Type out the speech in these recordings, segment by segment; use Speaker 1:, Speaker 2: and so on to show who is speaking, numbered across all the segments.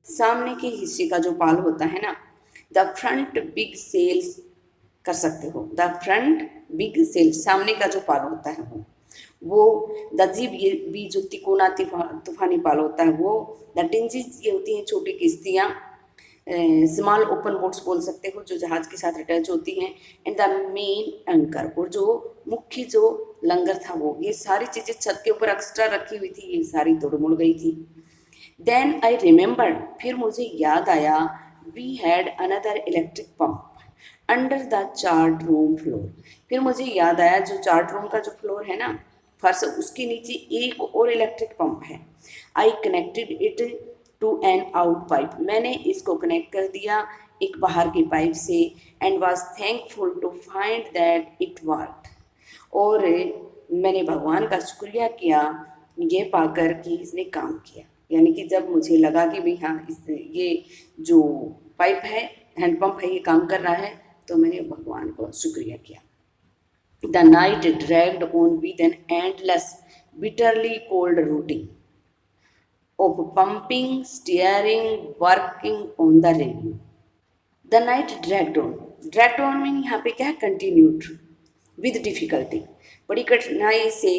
Speaker 1: सामने के हिस्से का जो पाल होता है ना, द फ्रंट बिग सेल्स कर सकते हो, द फ्रंट बिग सेल, सामने का जो पाल होता है वो द जिब, ये बी जो तिकोना तूफानी पाल होता है वो, द टिंजिज ये होती हैं छोटी किश्तियाँ, स्मॉल ओपन बोट्स बोल सकते हो जो जहाज के साथ अटैच होती हैं, एंड द मेन एंकर, और जो मुख्य जो लंगर था वो, ये सारी चीज़ें छत के ऊपर एक्स्ट्रा रखी हुई थी, ये सारी तोड़ मुड़ गई थी। देन आई रिमेंबर्ड, फिर मुझे याद आया, we had another electric pump under the chart room floor, फिर मुझे याद आया जो चार्ट रूम का जो फ्लोर है ना, फर्श, उसके नीचे एक और इलेक्ट्रिक पंप है। I connected it to an out pipe, मैंने इसको कनेक्ट कर दिया एक बाहर की पाइप से, and was thankful to find that it worked, और मैंने भगवान का शुक्रिया किया ये पाकर कि इसने काम किया। यानी कि जब मुझे लगा कि भाई हाँ इस ये जो पाइप है, हैंडपम्प है, ये काम कर रहा है, तो मैंने भगवान को शुक्रिया किया। The night dragged on with an endless bitterly cold routine of pumping, steering, working on the radio. The night dragged on. Dragged on mean यहाँ पे क्या है, कंटिन्यूड विद डिफिकल्टी, बड़ी कठिनाई से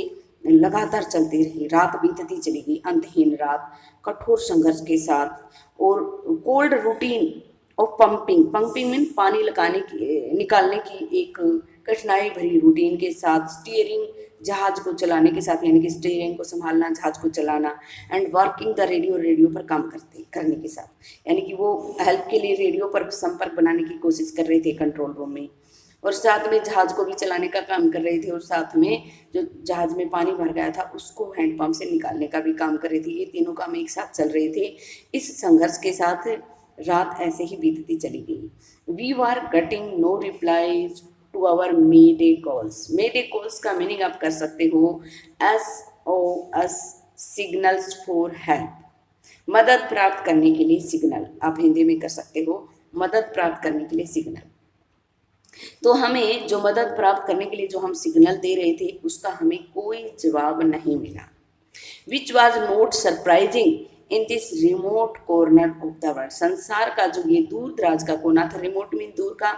Speaker 1: लगातार चलती रही, रात बीतती चली गई, अंतहीन रात कठोर संघर्ष के साथ, और cold routine of pumping, pumping mean पानी लगाने की निकालने की एक कठिनाई भरी रूटीन के साथ, स्टीयरिंग जहाज को चलाने के साथ, यानी कि स्टीयरिंग को संभालना, जहाज को चलाना, and working the radio, radio पर काम करने के साथ, यानी कि वो हेल्प के लिए रेडियो पर संपर्क बनाने की कोशिश कर रहे थे कंट्रोल रूम में, और साथ में जहाज को भी चलाने का काम कर रहे थे, और साथ में जो जहाज में पानी भर गया था उसको हैंडपम्प से निकालने का भी काम कर रहे थे। ये तीनों काम एक साथ चल रहे थे। इस संघर्ष के साथ रात ऐसे ही बीतती चली गई। We were getting no replies to our mayday calls, mayday calls का मीनिंग आप कर सकते हो SOS, सिग्नल्स फॉर हेल्प, मदद प्राप्त करने के लिए सिग्नल, आप हिंदी में कर सकते हो मदद प्राप्त करने के लिए सिग्नल। तो हमें जो मदद प्राप्त करने के लिए जो हम सिग्नल दे रहे थे उसका हमें कोई जवाब नहीं मिला। Which was not surprising in this remote corner of the world, संसार का जो ये दूर दराज का कोना था, रिमोट मीन दूर का,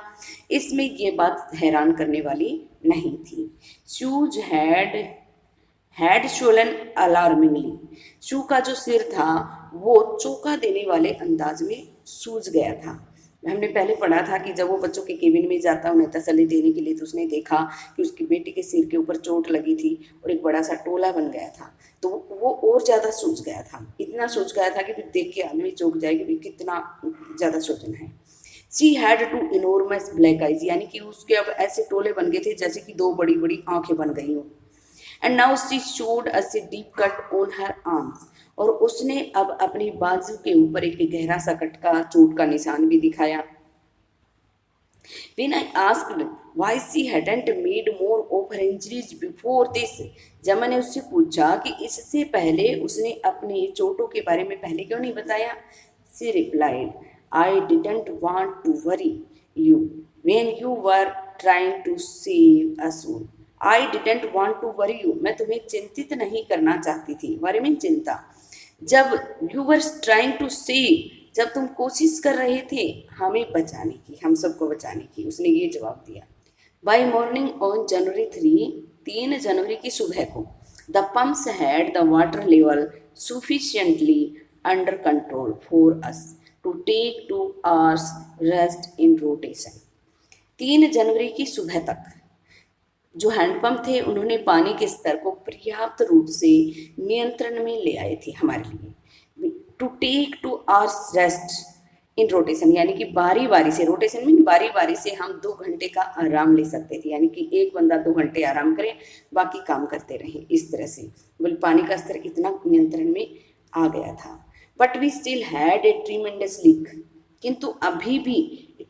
Speaker 1: इसमें ये बात हैरान करने वाली नहीं थी। शूज हैड शोलन अलार्मिंगली, शू का जो सिर था वो चौंका देने वाले अंदाज में सूज गया था। हमने पहले पढ़ा था कि जब वो बच्चों के केबिन में जाता उन्हें तसल्ली देने के लिए, तो उसने देखा कि उसकी बेटी के सिर के ऊपर चोट लगी थी और एक बड़ा सा टोला बन गया था, तो वो और ज़्यादा सूज गया था, इतना सूज गया था कि फिर देख के आदमी चौंक जाए कि भाई कितना ज़्यादा सूजना है। She had two enormous black eyes, यानी कि उसके अब ऐसे टोले बन गए थे जैसे कि दो बड़ी बड़ी आंखें बन गई हों। And now she showed us a deep cut on her arms, और उसने अब अपनी बाजू के ऊपर एक गहरा सा कट का चोट का निशान भी दिखाया। When I asked why she hadn't made more of her injuries before this, जब मैंने उससे पूछा कि इससे पहले उसने अपनी चोटों के बारे में पहले क्यों नहीं बताया, she replied, I didn't want to worry you when you were trying to save us all. I didn't want to worry you, मैं तुम्हें चिंतित नहीं करना चाहती थी, worry mean चिंता, जब you were trying to save, जब तुम कोशिश कर रहे थे हमें बचाने की, हम सबको बचाने की, उसने ये जवाब दिया। बाय मॉर्निंग ऑन जनवरी 3 जनवरी की सुबह को, the pumps had the water level sufficiently under control for us to take 2 hours rest in rotation. 3 जनवरी की सुबह तक जो हैंडपम्प थे उन्होंने पानी के स्तर को पर्याप्त रूप से नियंत्रण में ले आए थे हमारे लिए। To take 2 hours rest in rotation, यानी कि बारी बारी से, रोटेशन मीन बारी बारी से हम 2 घंटे का आराम ले सकते थे, यानी कि एक बंदा 2 घंटे आराम करे बाकी काम करते रहे, इस तरह से बोले पानी का स्तर इतना नियंत्रण में आ गया था। But we still had a tremendous leak, किंतु अभी भी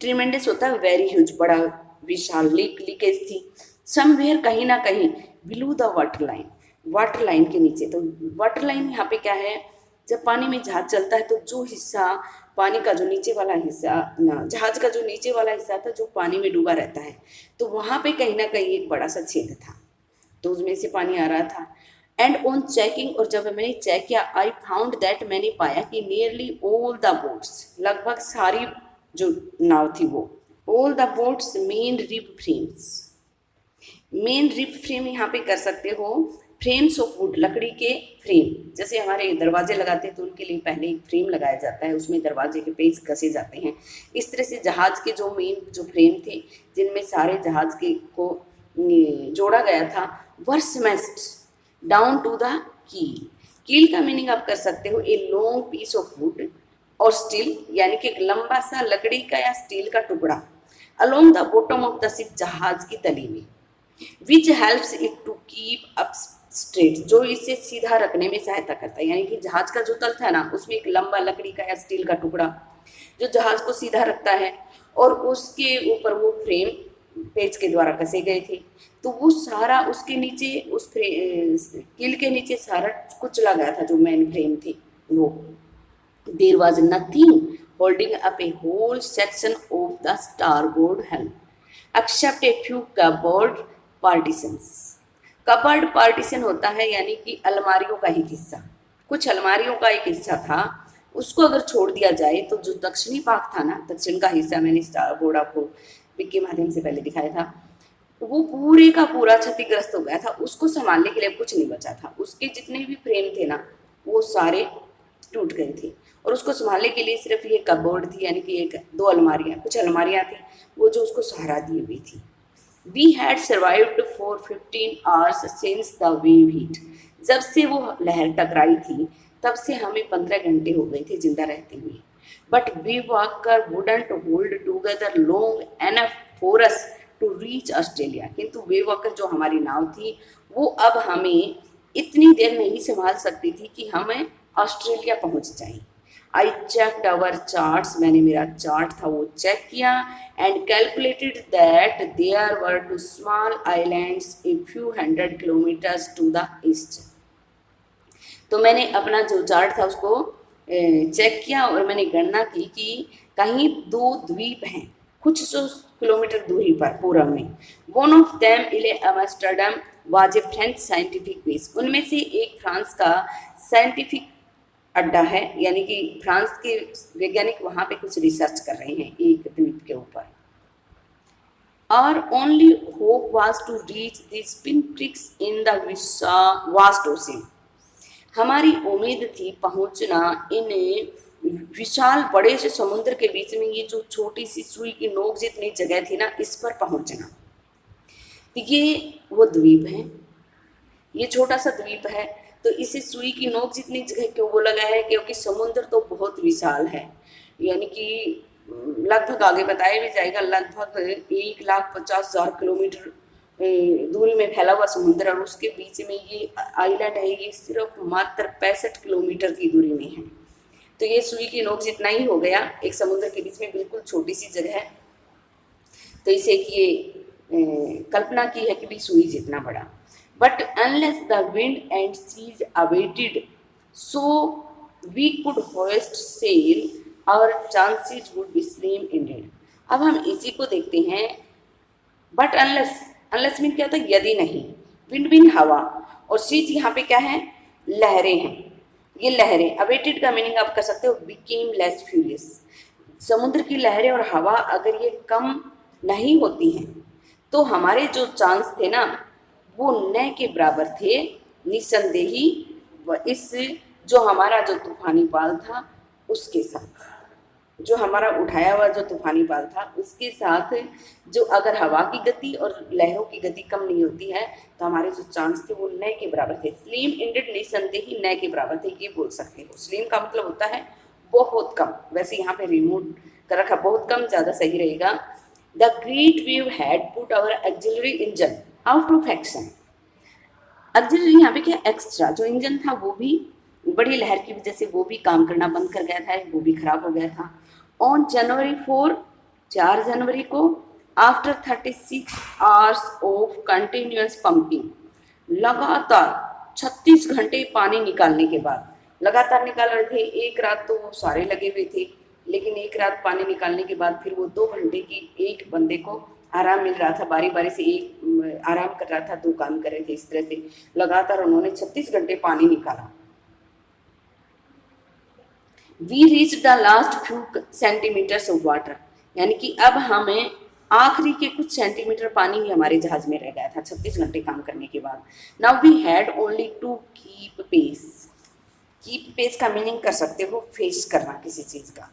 Speaker 1: ट्रीमेंडस होता है वेरी ह्यूज, बड़ा विशाल लीकेज थी। समवेयर कहीं ना कहीं बिलो द वाटर लाइन के नीचे। तो वाटर लाइन यहाँ पे क्या है, जब पानी में जहाज चलता है तो जो हिस्सा पानी का जो नीचे वाला हिस्सा ना, जहाज का जो नीचे वाला हिस्सा था जो पानी में डूबा रहता है, तो वहाँ पे कहीं ना कहीं एक बड़ा सा छेद था, तो उसमें से पानी आ रहा था। एंड ऑन चेकिंग, और जब मैंने चेक किया, आई फाउंड दैट, मैंने पाया कि नियरली ऑल द बोट्स, लगभग सारी जो नाव थी वो, all the boats main rib frames, main rib frame यहाँ पे कर सकते हो, फ्रेम्स ऑफ वुड, लकड़ी के फ्रेम, जैसे हमारे दरवाजे लगाते हैं तो उनके लिए पहले एक फ्रेम लगाया जाता है, उसमें दरवाजे के पेज कसे जाते हैं। इस तरह से जहाज के जो मेन जो फ्रेम थे जिनमें सारे जहाज के को जोड़ा गया था, were smashed down to the keel. Keel का मीनिंग आप कर सकते हो a long piece of wood और स्टील, यानी कि एक लंबा सा लकड़ी का या स्टील का टुकड़ा, along the bottom of the ship, जहाज की तली में, which helps it to keep up straight, जो इसे सीधा रखने में सहायता करता है। यानी कि जहाज का जो तल था ना, उसमें एक लंबा लकड़ी का या स्टील का टुकड़ा जो जहाज को सीधा रखता है, और उसके ऊपर वो फ्रेम पेज के द्वारा कसे गए थे। तो वो सारा उसके नीचे, उस कील के नीचे सारा कुछ लगा था जो मेन फ्रेम थे वो। There was nothing holding up a whole section of the starboard helm except a few cupboard partitions. Cupboard partition होता है यानी कि अलमारियों का ही हिस्सा, कुछ अलमारियों का एक हिस्सा था, उसको अगर छोड़ दिया जाए तो जो दक्षिणी भाग था ना, दक्षिण का हिस्सा, मैंने स्टारबोर्ड आपको पिक के माध्यम से पहले दिखाया था, वो पूरे का पूरा क्षतिग्रस्त हो गया था, उसको संभालने के लिए कुछ नहीं बचा था, उसके जितने भी फ्रेम थे ना वो सारे टूट गए थे, और उसको संभालने के लिए सिर्फ ये कबोर्ड थी, यानी कि एक दो अलमारियाँ, कुछ अलमारियाँ थी वो जो उसको सहारा दी हुई थी। We had survived for 15 hours since the wave hit. जब से वो लहर टकराई थी तब से हमें 15 घंटे हो गए थे जिंदा रहते हुए। But Wavewalker wouldn't hold together long enough for us to reach Australia. किंतु वे वॉकर जो हमारी नाव थी वो अब हमें इतनी देर नहीं संभाल सकती थी कि हमें ऑस्ट्रेलिया पहुंच जाए। आई चेकड आवर चार्ट्स, मैंने मेरा चार्ट था वो चेक किया, and calculated that there were two small islands a few 100 kilometres to the east. तो मैंने अपना जो चार्ट था उसको चेक किया और मैंने गणना की कि कहीं दो द्वीप हैं कुछ 100 किलोमीटर दूरी पर पूर्व में। वन ऑफ देम इले Amsterdam was a French scientific base, उनमें से एक फ्रांस का साइंटिफिक अड्डा है, यानी कि फ्रांस के वैज्ञानिक वहाँ पे कुछ रिसर्च कर रहे हैं एक द्वीप के ऊपर। और only hope was to reach this pin pricks in the vast ocean, हमारी उम्मीद थी पहुँचना इन विशाल बड़े से समुद्र के बीच में, ये जो छोटी सी सुई की नोक जितनी जगह थी ना, इस पर पहुँचना। ये वो द्वीप है, ये छोटा सा द्वीप है, तो इसे सुई की नोक जितनी जगह क्यों बोला गया है, क्योंकि समुद्र तो बहुत विशाल है, यानी कि लगभग आगे बताया भी जाएगा, लगभग 1,50,000 किलोमीटर दूरी में फैला हुआ समुद्र, और उसके बीच में ये आइलैंड है, ये सिर्फ मात्र 65 किलोमीटर की दूरी में है। तो ये सुई की नोक जितना ही हो गया, एक समुद्र के बीच में बिल्कुल छोटी सी जगह है, तो इसे कि ये कल्पना की है कि भी सुई जितना बड़ा। But unless the wind and seas abated, so we could hoist sail, our chances would be slim indeed. अब हम इसी को देखते हैं, बट अनलेस मीन क्या होता है, यदि नहीं, विंड मीन हवा, और सीज यहाँ पे क्या है, लहरें हैं, ये लहरें। अबेटेड का मीनिंग आप कर सकते हो बिकेम लेस फ्यूरियस, समुद्र की लहरें और हवा अगर ये कम नहीं होती हैं तो हमारे जो चांस थे ना वो न के बराबर थे निसंदेही, इस जो हमारा जो तूफानी पाल था उसके साथ, जो हमारा उठाया हुआ जो तूफानी पाल था उसके साथ, जो अगर हवा की गति और लहरों की गति कम नहीं होती है तो हमारे जो चांस थे वो न के बराबर थे। स्लिम इंडेड निसंदेही न के बराबर थे, ये बोल सकते हो। स्लिम का मतलब होता है बहुत कम, वैसे यहाँ पे रिमूव कर रखा, बहुत कम ज़्यादा सही रहेगा। The great wave had put our auxiliary engine out of action. Auxiliary यहाँ पे क्या, एक्स्ट्रा जो इंजन था वो भी बड़ी लहर की वजह से वो भी काम करना बंद कर गया था, वो भी खराब हो गया था। ऑन जनवरी 4 जनवरी को, after 36 hours of continuous pumping, लगातार 36 घंटे पानी निकालने के बाद, लगातार निकाल रहे थे, एक रात तो वो सारे लगे हुए थे, लेकिन एक रात पानी निकालने के बाद फिर वो 2 घंटे की एक बंदे को आराम मिल रहा था, बारी बारी से एक आराम कर रहा था, दो काम कर रहे थे। इस तरह से लगातार उन्होंने 36 घंटे पानी निकाला। We reach the last few centimetres of water, यानी कि अब हमें आखिरी के कुछ सेंटीमीटर पानी ही हमारे जहाज में रह गया था 36 घंटे काम करने के बाद। Now we had only to keep pace. Keep pace का मीनिंग कर सकते हो फेस करना किसी चीज का।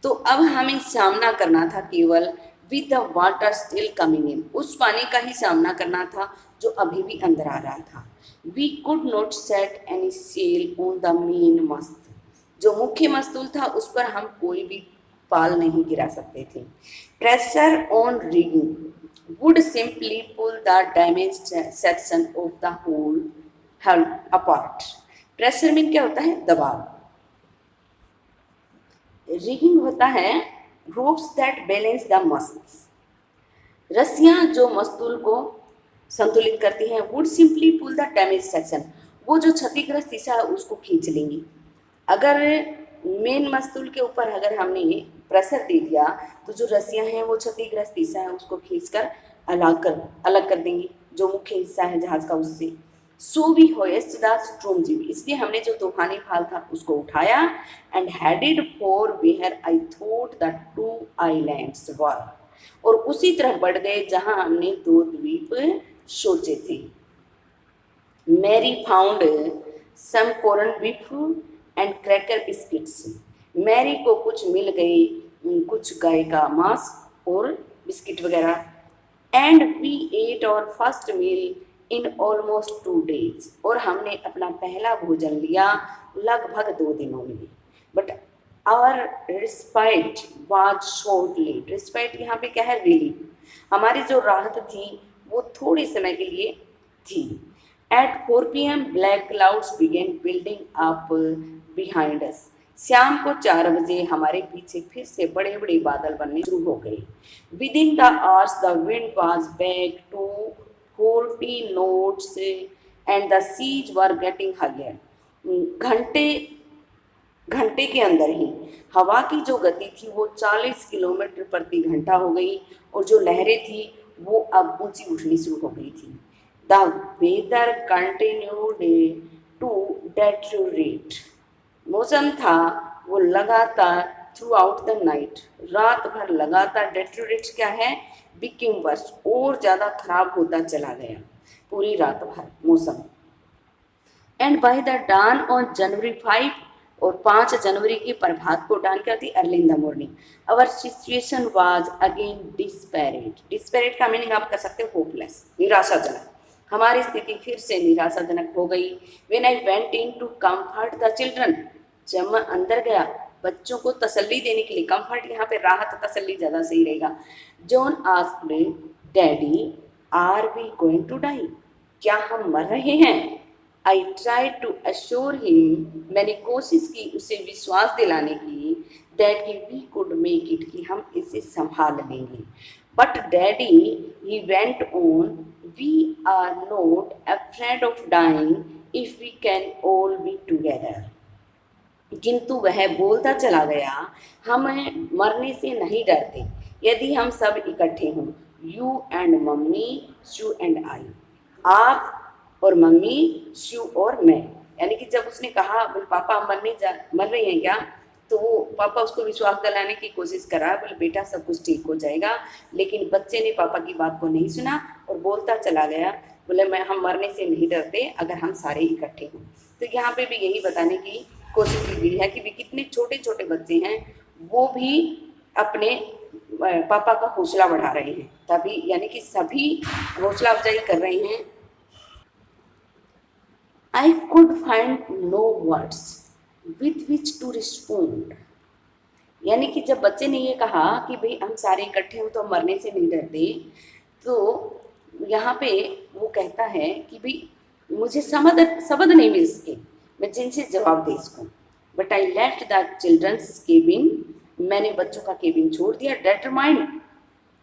Speaker 1: तो अब हमें सामना करना था केवल with the water still coming in, उस पानी का ही सामना करना था जो अभी भी अंदर आ रहा था। We could not set any sail on the main mast, जो मुख्य मस्तूल था उस पर हम कोई भी पाल नहीं गिरा सकते थे। Pressure on rigging would simply pull the damage section of the whole hull apart. Pressure mean क्या होता है? दबाव। रिगिंग होता है ropes that balance the mast. रस्सियां जो मस्तूल को संतुलित करती हैं। Would simply pull the damage section, वो जो क्षतिग्रस्त हिस्सा है उसको खींच लेंगी। अगर मेन मस्तूल के ऊपर अगर हमने प्रेशर दे दिया तो जो रस्सियां हैं वो क्षतिग्रस्त हिस्सा है उसको खींचकर अलग कर देंगी, जो मुख्य हिस्सा है जहाज का उससे। So we hoist the storm jib, इसलिए हमने जो तूफानी फाल था उसको उठाया and headed for where I thought the two islands were, और उसी तरफ बढ़ गए जहां हमने दो द्वीप सोचे थे। Mary found some corn beef and cracker biscuits, Mary को कुछ मिल गई, कुछ गाय का मांस और बिस्किट वगैरह। And we ate our first meal in almost 2 days, और हमने अपना पहला भोजन लिया लगभग 2 दिनों में। But our respite was short lived, respite यहाँ पे क्या है? रिलीफ। हमारी जो राहत थी वो थोड़े समय के लिए थी। At 4 PM black clouds began building up behind us, शाम को 4 बजे हमारे पीछे फिर से बड़े बड़े बादल बनने शुरू हो गए। Within the hours the wind was back to 40 knots and the seas were getting higher, घंटे के अंदर ही हवा की जो गति थी वो 40 किलोमीटर प्रति घंटा हो गई, और जो लहरें थी वो अब ऊंची उठनी शुरू हो गई थी। The weather continued to deteriorate, मौसम था वो लगातार थ्रू आउट द नाइट, रात भर लगातार, डेटोरेट क्या है? बिकम वर्स, और ज़्यादा खराब होता चला गया पूरी रात भर मौसम। And by the dawn on January 5, और 5 जनवरी की प्रभात को, डान क्या होती? Early in the morning, our situation was again disparate. Disparate का मीनिंग आप कर सकते हो होपलेस, निराशाजनक। हमारी स्थिति फिर से निराशाजनक हो गई। When I went in to comfort the children, जब मैं अंदर गया बच्चों को तसल्ली देने के लिए, कंफर्ट यहाँ पे राहत, तसल्ली ज़्यादा सही रहेगा। John asked daddy are we going to die, क्या हम मर रहे हैं? I try to assure him, मैंने कोशिश की उसे विश्वास दिलाने की, that we could make it, कि हम इसे संभाल लेंगे। But daddy he went on, we are not afraid of dying if we can all be together, किंतु वह बोलता चला गया, हम मरने से नहीं डरते यदि हम सब इकट्ठे हों। You and mummy, shoe and I, आप और मम्मी, शू और मैं। यानी कि जब उसने कहा बोले पापा मर रही हैं क्या, तो वो पापा उसको विश्वास दिलाने की कोशिश करा, बोले बेटा सब कुछ ठीक हो जाएगा। लेकिन बच्चे ने पापा की बात को नहीं सुना और बोलता चला गया, बोले हम मरने से नहीं डरते अगर हम सारे इकट्ठे हों। तो यहाँ पे भी यही बताने की कोशिश की गई है कि भी कितने छोटे छोटे बच्चे हैं, वो भी अपने पापा का हौसला बढ़ा रहे हैं, तभी यानी कि सभी हौसला अफजाई कर रहे हैं। I could find no words with which to respond, यानी कि जब बच्चे ने ये कहा कि भाई हम सारे इकट्ठे हों तो हम मरने से नहीं डरते, तो यहाँ पे वो कहता है कि भाई मुझे शब्द नहीं मिल सके मैं जिनसे जवाब दे सकूँ। But I left the children's cabin, मैंने बच्चों का केबिन छोड़ दिया, डिटरमाइंड,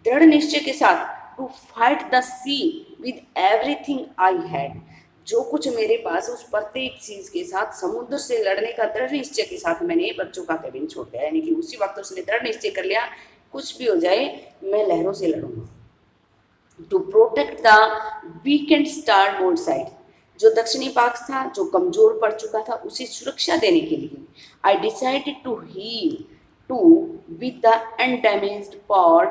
Speaker 1: दृढ़ निश्चय के साथ, to fight the sea with everything I had, जो कुछ मेरे पास उस प्रत्येक चीज के साथ समुद्र से लड़ने का दृढ़ निश्चय के साथ मैंने बच्चों का केबिन छोड़ दिया। यानी कि उसी वक्त उसने दृढ़ निश्चय कर लिया कुछ भी हो जाए मैं लहरों से लड़ूंगा। To protect the weakened starboard side, जो दक्षिणी पाक था, जो कमजोर पड़ चुका था, उसे सुरक्षा देने के लिए I decided to heave to with the undamaged port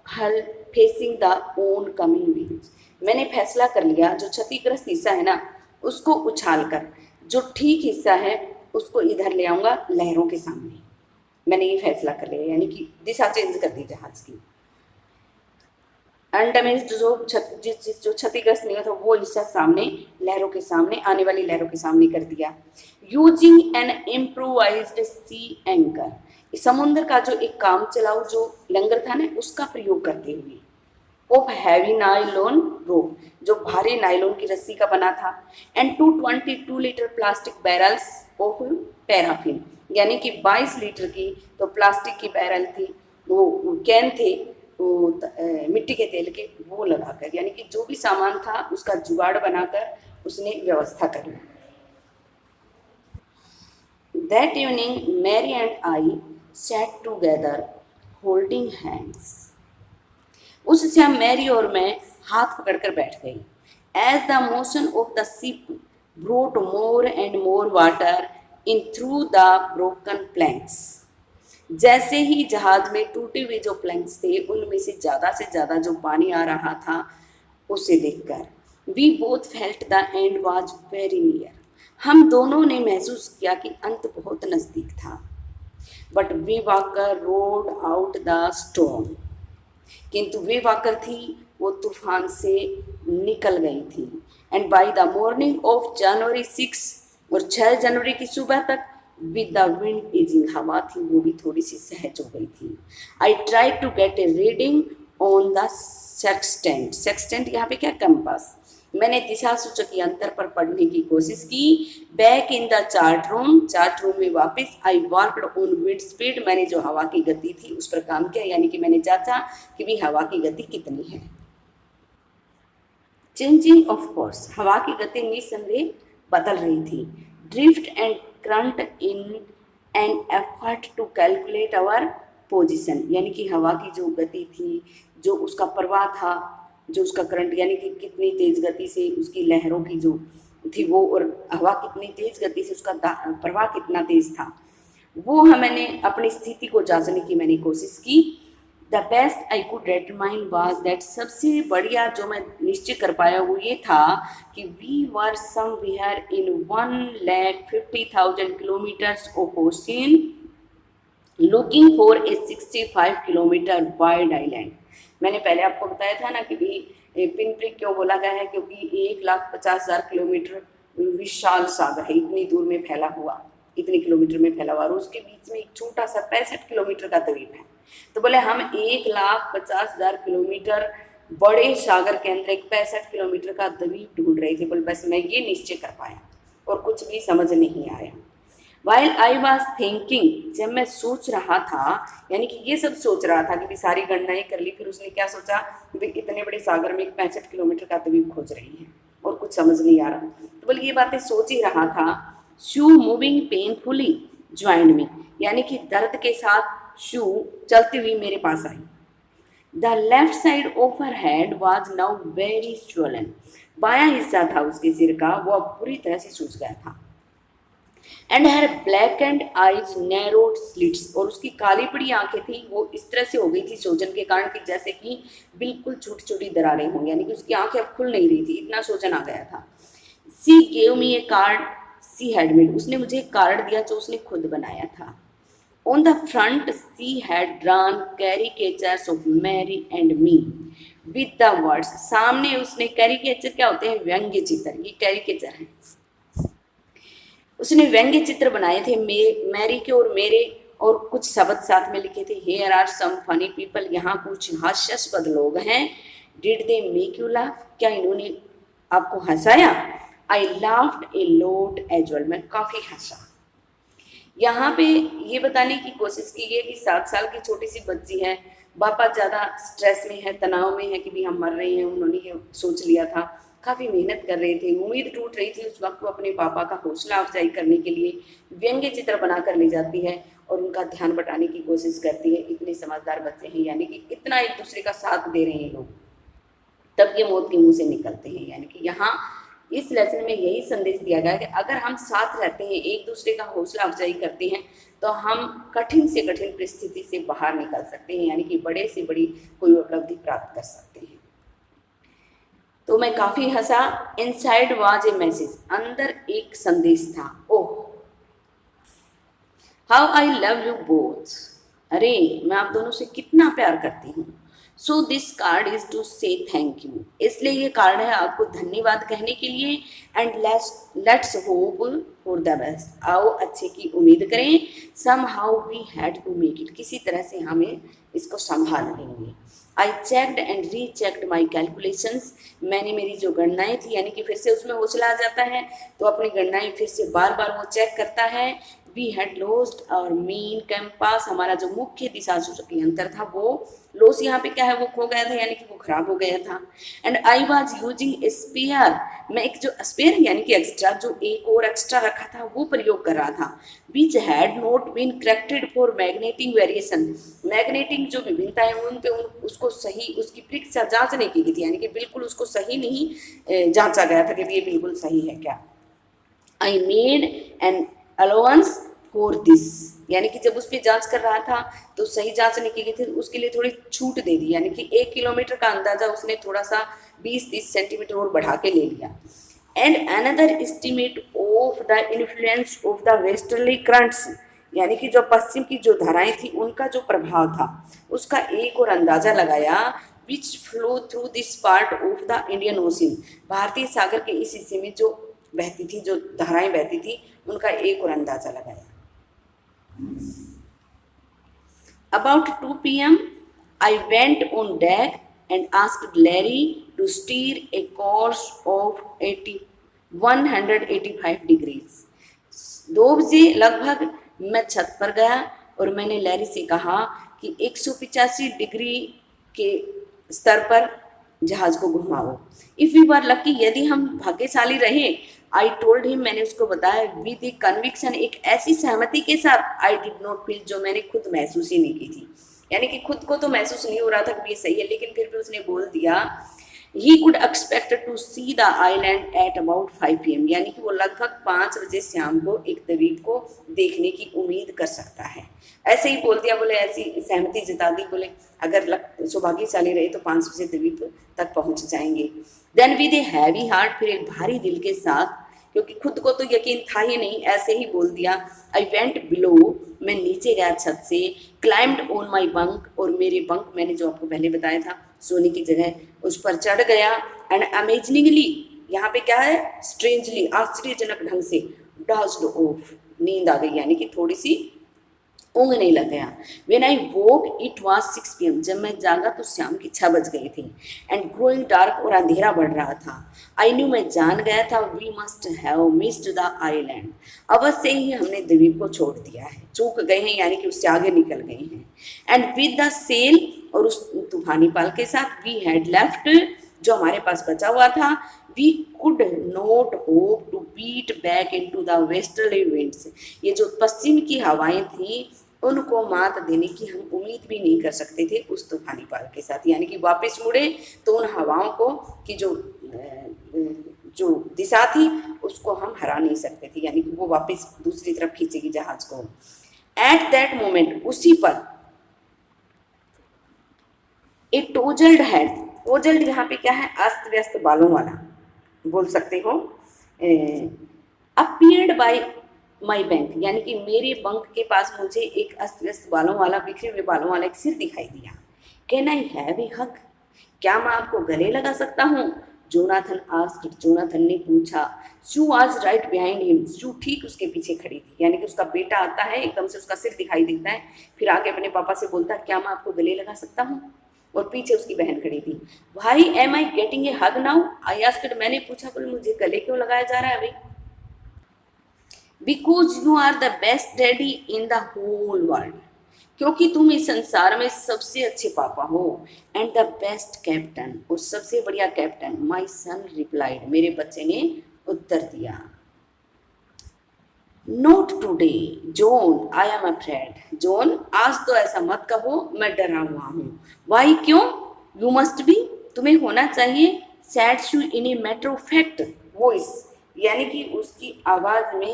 Speaker 1: hull facing the oncoming winds. मैंने फैसला कर लिया जो क्षतिग्रस्त हिस्सा है ना उसको उछाल कर जो ठीक हिस्सा है उसको इधर ले आऊंगा लहरों के सामने। मैंने ये फैसला कर लिया, यानी कि दिशा चेंज कर दी जहाज की। अनडैमेज्ड जो क्षतिग्रस्त नहीं हुआ था वो हिस्सा सामने लहरों के सामने, आने वाली लहरों के सामने कर दिया। यूजिंग एन इम्प्रोवाइज्ड सी एंकर, समुद्र का जो एक काम चलाऊ जो लंगर था ना उसका प्रयोग करते हुए, ऑफ हैवी नाइलॉन रोप, जो भारी नाइलॉन की रस्सी का बना था, and 222 litre plastic barrels of paraffin, यानी कि 22 लीटर की तो प्लास्टिक की बैरल थी, वो कैन थे वो मिट्टी के तेल के, वो लगाकर, यानी कि जो भी सामान था उसका जुगाड़ बनाकर उसने व्यवस्था कर ली। That evening Mary and I sat together holding hands, उस शाम मैरी और मैं हाथ पकड़कर बैठ गई। As the motion of the ship brought more and more water in through the broken planks, जैसे ही जहाज में टूटे हुए जो प्लैंक्स थे उनमें से ज़्यादा जो पानी आ रहा था उसे देखकर, we both felt the end was very near, हम दोनों ने महसूस किया कि अंत बहुत नज़दीक था। But way walker road out the storm, किंतु वे वाकर थी वो तूफान से निकल गई थी। And by the morning of January 6, और 6 जनवरी की सुबह तक विद द विंड इजिंग, हवा थी वो भी थोड़ी सी सहज हो गई थी। I try to get a reading on the sextant, sextant यहाँ पे क्या, कंपास, मैंने दिशा सूचक यंत्र पर पढ़ने की कोशिश की। Back in the chart room में वापस I worked on wind speed, मैंने जो हवा की गति थी उस पर काम किया, यानी कि मैंने जांचा कि भी हवा की गति कितनी है। चेंजिंग ऑफ कोर्स, हवा की गति निसंदेह बदल रही थी। Drift and current in an effort to calculate our position, यानी कि हवा की जो गति थी, जो उसका प्रवाह था, जो उसका करंट, यानी कि कितनी तेज गति से उसकी लहरों की जो थी वो, और हवा कितनी तेज गति से उसका प्रवाह कितना तेज था, वो मैंने अपनी स्थिति को जांचने की मैंने कोशिश की। The best I could determine was that, सबसे बढ़िया जो मैं निश्चय कर पाया वो ये था कि we were somewhere in 1,50,000 kilometres of ocean looking for a 65 kilometre wide island. मैंने पहले आपको बताया था ना कि भाई पिन प्रिक क्यों बोला गया है, क्योंकि 1,50,000 किलोमीटर विशाल सागर है, इतनी दूर में फैला हुआ, इतने किलोमीटर में फैला हुआ, और उसके बीच में एक छोटा सा 65 किलोमीटर का द्वीप है। तो बोले हम 1,50,000 किलोमीटर बड़े सागर के अंदर एक 65 किलोमीटर का द्वीप ढूंढ रहे थे। बोले बस मैं ये निश्चय कर पाया और कुछ भी समझ नहीं आया। वाइल आई वॉज थिंकिंग, जब मैं सोच रहा था, यानी कि ये सब सोच रहा था कि भी सारी गणनाएं कर ली, फिर उसने क्या सोचा कि इतने बड़े सागर में एक 65 किलोमीटर का द्वीप खोज रही है और कुछ समझ नहीं आ रहा, तो बोले ये बातें सोच ही रहा था। She moving painfully join me, यानी कि दर्द के साथ शू चलती हुई मेरे पास आई। The left side of her head was now very swollen, बायां हिस्सा था उसके सिर का वो अब पूरी तरह से सूज गया था। And her black and eyes narrowed slits, और उसकी काली पड़ी आंखें थी वो इस तरह से हो गई थी सोजन के कारण कि जैसे कि बिल्कुल छोटी छोटी दरारें हों, यानी कि उसकी आंखें अब खुल नहीं रही थी, इतना सोजन आ गया था। सी gave me A card she had made, उसने मुझे एक कार्ड दिया जो उसने खुद बनाया था। On the front she had drawn caricatures of Mary and me with the words, सामने उसने, कैरिकेचर क्या होते हैं, व्यंग्य चित्र, ये कैरिकेचर है, उसने व्यंग्य चित्र बनाए थे मैरी के और मेरे, और कुछ शब्द साथ में लिखे थे। Here are some funny people, यहाँ कुछ हास्यास्पद लोग हैं। Did they make you laugh, क्या इन्होंने आपको हंसाया? I laughed a lot as well, मैं काफ़ी हंसा। यहाँ पे ये बताने की कोशिश की गई कि 7 साल की छोटी सी बच्ची है, पापा ज़्यादा स्ट्रेस में है, तनाव में है कि भी हम मर रहे हैं, उन्होंने ये सोच लिया था, काफ़ी मेहनत कर रहे थे, उम्मीद टूट रही थी उस वक्त, वो अपने पापा का हौसला अफजाई करने के लिए व्यंग्य चित्र बनाकर ले जाती है और उनका ध्यान बटाने की कोशिश करती है। इतने समझदार बच्चे हैं, यानी कि इतना एक दूसरे का साथ दे रहे हैं लोग, तब ये मौत के मुंह से निकलते हैं। यानी कि यहाँ इस लेसन में यही संदेश दिया गया कि अगर हम साथ रहते हैं, एक दूसरे का हौसला अफजाई करते हैं, तो हम कठिन से कठिन परिस्थिति से बाहर निकल सकते हैं, यानी कि बड़े से बड़ी कोई उपलब्धि प्राप्त कर सकते हैं। तो मैं काफ़ी हंसा। इनसाइड वाज ए मैसेज, अंदर एक संदेश था। Oh how I love you both, अरे मैं आप दोनों से कितना प्यार करती हूँ। So this card is to say thank you, इसलिए ये कार्ड है आपको धन्यवाद कहने के लिए। And let's hope for the best, आओ अच्छे की उम्मीद करें। Somehow we had to make it, किसी तरह से हमें इसको संभाल लेंगे। I checked and re checked my calculations, मैंने मेरी जो गणनाएं थी, यानी कि फिर से उसमें हौसला आ जाता है तो अपनी गणनाएं फिर से बार बार वो चेक करता है। We had lost our main compass, हमारा जो मुख्य दिशा सूचक यंत्र था वो लॉस यहाँ पे क्या है, वो खो गया था, यानी कि वो खराब हो गया था। And I was using spare, मैं एक जो स्पेयर यानी कि एक्स्ट्रा, जो एक और एक्स्ट्रा रखा था वो प्रयोग कर रहा था। Which had not been corrected for magnetic variation, magnetic जो विभिन्नता है उन पे उसको सही उसकी परीक्षा जांच नहीं की गई थी, यानी कि बिल्कुल उसको सही नहीं जांचा गया था कि ये बिल्कुल सही है क्या। I made an allowance for this, यानी कि जब उस पर जांच कर रहा था तो सही जांच नहीं की गई थी, उसके लिए थोड़ी छूट दे दी, यानी कि 1 किलोमीटर का अंदाजा उसने थोड़ा सा 20-30 सेंटीमीटर और बढ़ा के ले लिया। And another estimate of the influence of the westerly currents, यानी कि जो पश्चिम की जो धाराएं थी उनका जो प्रभाव था उसका एक और अंदाजा लगाया। विच flow through this part of the Indian ocean, भारतीय सागर के इस हिस्से में जो बहती थी, जो धाराएं बहती थी, उनका एक और अंदाजा लगाया। About 2 p.m. I went on deck and asked Larry to steer a course of 185 degrees. 2 बजे लगभग मैं छत पर गया और मैंने लैरी से कहा कि 185 डिग्री के स्तर पर जहाज को घुमाओ। इफ़ वी वर लकी, यदि हम भाग्यशाली रहे, आई टोल्ड हिम, मैंने उसको बताया, विद ए कन्विक्शन, एक ऐसी सहमति के साथ, आई डिड नॉट फील, जो मैंने खुद महसूस ही नहीं की थी, यानी कि खुद को तो महसूस नहीं हो रहा था कि ये सही है, लेकिन फिर भी उसने बोल दिया। He could expect to see the island at about 5 PM, यानी कि वो लगभग 5 बजे शाम को एक द्वीप को देखने की उम्मीद कर सकता है। ऐसे ही बोल दिया, बोले ऐसी सहमति जता दी, बोले अगर सौभाग्यशाली रहे तो 5 बजे द्वीप तक पहुंच जाएंगे। Then with a heavy heart, फिर एक भारी दिल के साथ, क्योंकि खुद को तो यकीन था ही नहीं, ऐसे ही बोल दिया। आई वेंट बिलो, मैं नीचे गया छत से। क्लाइम्ड ऑन माई बंक, और मेरे बंक, मैंने जो आपको पहले बताया था सोने की जगह, उस पर चढ़ गया। एंड अमेजिंगली, यहाँ पे क्या है, स्ट्रेंजली, आश्चर्यजनक ढंग से, डॉज्ड ऑफ, नींद आ गई, यानी कि थोड़ी सी ऊँग नहीं लग गया। When I woke it was 6 PM, जब मैं जागा तो शाम की 6 बज गई थी। एंड ग्रोइंग डार्क, और अंधेरा बढ़ रहा था। आई न्यू, मैं जान गया था, we must have missed the island, अवश्य ही हमने द्वीप को छोड़ दिया है, चूक गए हैं, यानी कि उससे आगे निकल गए हैं। एंड विद द सेल, और उस तूफानी पाल के साथ, वी हैड लेफ्ट, जो हमारे पास बचा हुआ था, we could not hope to beat back into the westerly winds, ये जो पश्चिम की हवाएं थी उनको मात देने की हम उम्मीद भी नहीं कर सकते थे उस तूफानी पाल के साथ, यानी कि वापस मुड़े तो उन हवाओं को की जो दिशा थी उसको हम हरा नहीं सकते थे, यानी कि वो वापस दूसरी तरफ खींचेगी जहाज को। एट दैट मोमेंट, उसी पर, ए टोजल्ड हेड, टोजल्ड यहाँ पे क्या है, अस्त व्यस्त बालों वाला बोल सकते हो, अपीयर्ड बाय माई बैंक, यानी कि मेरे बंक के पास मुझे एक अस्त व्यस्त बालों वाला, बिखरे हुए बालों वाला एक सिर दिखाई दिया। कैन आई हैव ए हग, क्या मैं आपको गले लगा सकता हूँ? जोनाथन आस्क्ड, जोनाथन ने पूछा। शू वाज राइट बिहाइंड हिम, शू ठीक उसके पीछे खड़ी थी, यानी कि उसका बेटा आता है, एकदम से उसका सिर दिखाई देता है, फिर आके अपने पापा से बोलता है, क्या मैं आपको गले लगा सकता हूँ? और पीछे उसकी बहन खड़ी थी। भाई am I getting a hug now, I asked, मैंने पूछा, बोले मुझे गले क्यों लगाया जा रहा है अभी? Because you are the best daddy in the whole world, क्योंकि तुम इस संसार में सबसे अच्छे पापा हो। एंड द बेस्ट कैप्टन, और सबसे बढ़िया कैप्टन। माई सन रिप्लाइड, मेरे बच्चे ने उत्तर दिया। Note today John, I am afraid, John आज तो ऐसा मत कहो, मैं डरा हुआ हूँ। वाई, क्यों? यू मस्ट बी, तुम्हें होना चाहिए, sad she in a matter of fact voice, यानी कि उसकी आवाज में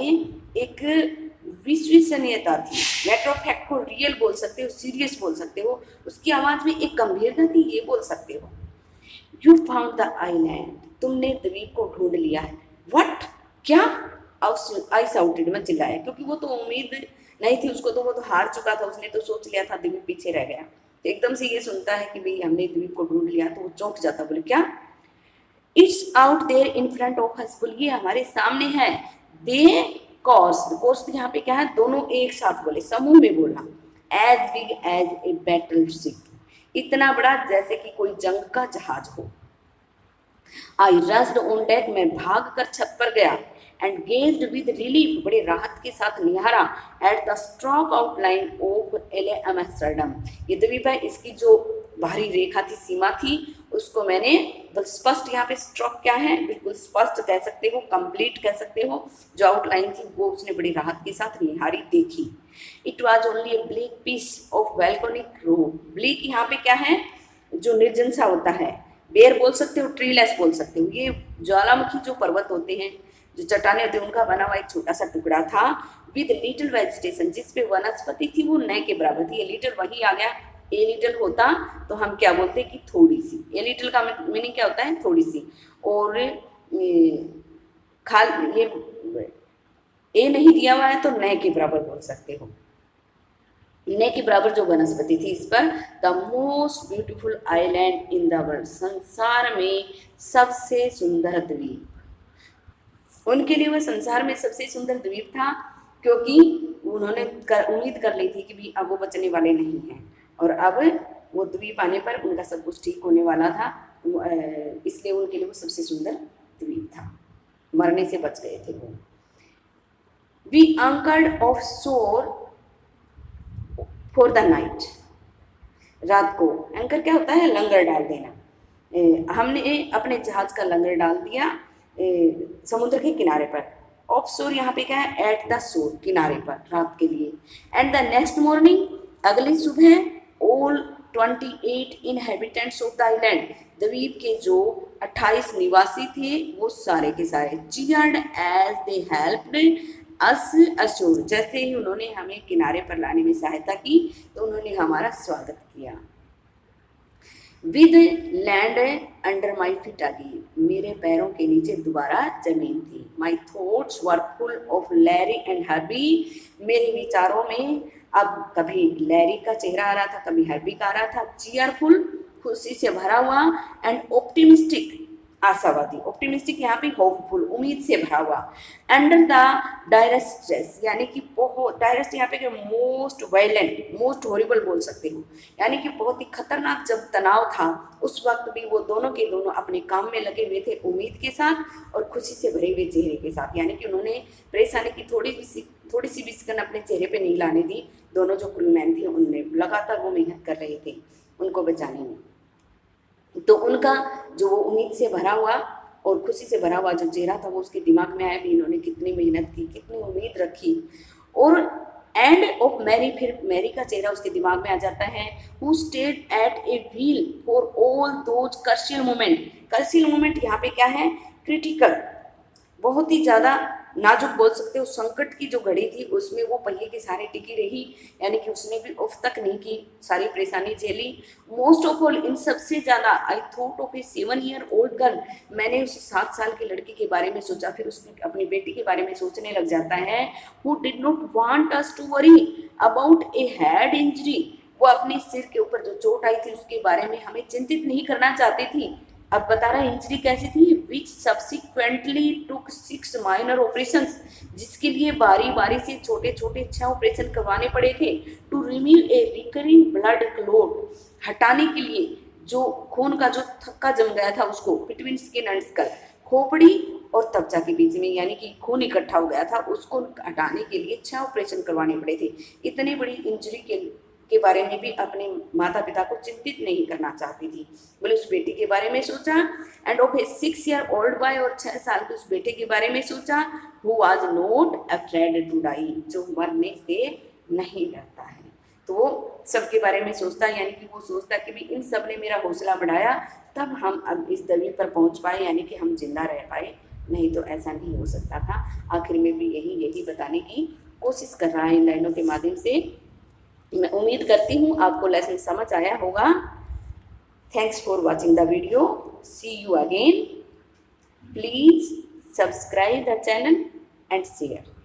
Speaker 1: एक विश्वसनीयता थी। मैटर ऑफ फैक्ट को रियल बोल सकते हो, सीरियस बोल सकते हो, उसकी आवाज में एक गंभीरता थी, ये बोल सकते हो। यू फाउंड द आइलैंड, तुमने द्वीप को ढूंढ लिया है। व्हाट, क्या? आई साउटेड, मैं चिल्लाया, क्योंकि वो तो उम्मीद नहीं थी उसको, तो वो तो हार चुका था, उसने तो सोच लिया था द्वीप पीछे रह गया। तो एकदम से ये सुनता है कि भाई हमने द्वीप को ढूंढ लिया, तो वो चौंक जाता, बोले क्या? It's out there in front of us, बोले ये हमारे सामने है। दे कोस्ट यहाँ पे क्या है, दोनों एक साथ बोले, समूह में बोलना। As big as a battleship, इतना बड़ा जैसे कि कोई जंग का जहाज हो। आई रस्ड ऑन डेक, मैं भाग कर छत पर गया। एंड गेज्ड विद रिलीफ, बड़े राहत के साथ निहारा। At the stroke outline of एले एम्स्टर्डम, ये द्वीप है, इसकी जो बाहरी रेखा थी, सीमा थी, उसको मैंने स्पष्ट, यहाँ पे स्ट्रोक क्या है, बिल्कुल स्पष्ट कह सकते हो, कंप्लीट कह सकते हो, जो आउटलाइन थी वो उसने बड़ी राहत के साथ निहारी, देखी। It was only a black piece of volcanic rock, black यहाँ पे क्या है, जो निर्जन सा होता है, बेर बोल सकते हो, ट्रीलेस बोल सकते हो, ये ज्वालामुखी जो पर्वत होते हैं, जो चट्टाने होती है, उनका बना हुआ एक छोटा सा टुकड़ा था। विद लिटिल वेजिटेशन, जिसपे वनस्पति थी वो न के बराबर थी, ये लिटिल वही आ गया। ए लिटिल होता तो हम क्या बोलते कि थोड़ी सी, ए लिटिल का मीनिंग क्या होता है, थोड़ी सी। और खाल ये ए नहीं दिया हुआ है तो न के बराबर बोल सकते हो, न के बराबर जो वनस्पति थी इस पर। The most beautiful island in the world, संसार में सबसे सुंदर द्वीप, उनके लिए वह संसार में सबसे सुंदर द्वीप था, क्योंकि उन्होंने उम्मीद कर ली थी कि भी अब वो बचने वाले नहीं हैं, और अब वो द्वीप आने पर उनका सब कुछ ठीक होने वाला था, इसलिए उनके लिए वो सबसे सुंदर द्वीप था, मरने से बच गए थे वो। वी अंकर्ड ऑफ शोर फॉर द नाइट, रात को एंकर क्या होता है, लंगर डाल देना। हमने अपने जहाज का लंगर डाल दिया समुद्र के किनारे पर। ऑफ शोर यहाँ पे क्या है, एट द शोर, किनारे पर, रात के लिए। एंड द नेक्स्ट मॉर्निंग, अगली सुबह, all 28 inhabitants of the island, द्वीप के जो 28 निवासी थे वो सारे के सारे, cheered as they helped us ashore, जैसे ही उन्होंने हमें किनारे पर लाने में सहायता की तो उन्होंने हमारा स्वागत किया। With land under my feet again, मेरे पैरों के नीचे दोबारा जमीन थी। My thoughts were full of Larry and Herbie, मेरे विचारों में अब कभी लैरी का चेहरा आ रहा था, कभी हर्बी का आ रहा था। चीयरफुल, खुशी से भरा हुआ, एंड ऑप्टिमिस्टिक, आशावादी, ऑप्टिमिस्टिक यहाँ पे होपफुल, उम्मीद से भरा हुआ। अंडर द डायरेस्ट स्ट्रेस, यानी कि बहुत, डायरेस्ट यहाँ पे मोस्ट वायलेंट, मोस्ट हॉरिबल बोल सकते हो, यानी कि बहुत ही खतरनाक जब तनाव था, उस वक्त भी वो दोनों के दोनों अपने काम में लगे हुए थे, उम्मीद के साथ और खुशी से भरे हुए चेहरे के साथ, यानी कि उन्होंने परेशानी की थोड़ी सी भी सिकन अपने चेहरे पे नहीं लाने दी। दोनों जो क्रूमैन थे उनने लगातार वो मेहनत कर रहे थे उनको बचाने में। तो उनका जो वो उम्मीद से भरा हुआ और खुशी से भरा हुआ जो चेहरा था वो उसके दिमाग में आया भी इन्होंने कितनी मेहनत की, कितनी उम्मीद रखी। और एंड ऑफ मैरी, फिर मैरी का चेहरा उसके दिमाग में आ जाता है। Who stayed at a wheel for all those crucial moment, crucial moment यहाँ पे क्या है, क्रिटिकल, बहुत ही ज़्यादा नाजुक बोल सकते हो, संकट की जो घड़ी थी उसमें वो पहिए के सहारे टिकी रही, यानी कि उसने भी उफ तक नहीं की, सारी परेशानी झेली। मोस्ट ऑफ ऑल, इन सबसे ज़्यादा, I thought of A 7 year old girl, मैंने उस 7 साल की लड़की के बारे में सोचा, फिर उसने अपनी बेटी के बारे में सोचने लग जाता है। Who did not want us to worry about a head injury, वो अपने सिर के ऊपर जो चोट आई थी उसके बारे में हमें चिंतित नहीं करना चाहती थी। अब बता रहा है इंजरी कैसी थी, विच सब्सिक्वेंटली टुक 6 माइनर ऑपरेशंस, जिसके लिए बारी बारी से छोटे छोटे 6 ऑपरेशन करवाने पड़े थे। To remove a recurring blood clot, हटाने के लिए जो खून का जो थक्का जम गया था उसको, बिटवीन स्किन एंड स्कल, खोपड़ी और त्वचा के बीच में, यानी कि खून इकट्ठा हो गया था, उसको हटाने के लिए 6 ऑपरेशन करवाने पड़े थे। इतनी बड़ी इंजरी के बारे में भी अपने माता पिता को चिंतित नहीं करना चाहती थी, बोले उस बेटी के बारे में सोचा। End of A 6 year old boy, और 6 साल के उस बेटे के बारे में सोचा। Who was not afraid to die, जो मरने से नहीं डरता है, तो वो सबके बारे में सोचता है, यानी कि वो सोचता कि भी इन सब ने मेरा हौसला बढ़ाया, तब हम अब इस दवी पर पहुंच पाए, यानी कि हम जिंदा रह पाए, नहीं तो ऐसा नहीं हो सकता था। आखिर में भी यही बताने की कोशिश कर रहा है इन लाइनों के माध्यम से। मैं उम्मीद करती हूँ आपको लेसन समझ आया होगा। Thanks for watching the video, see you again, please subscribe the channel and share.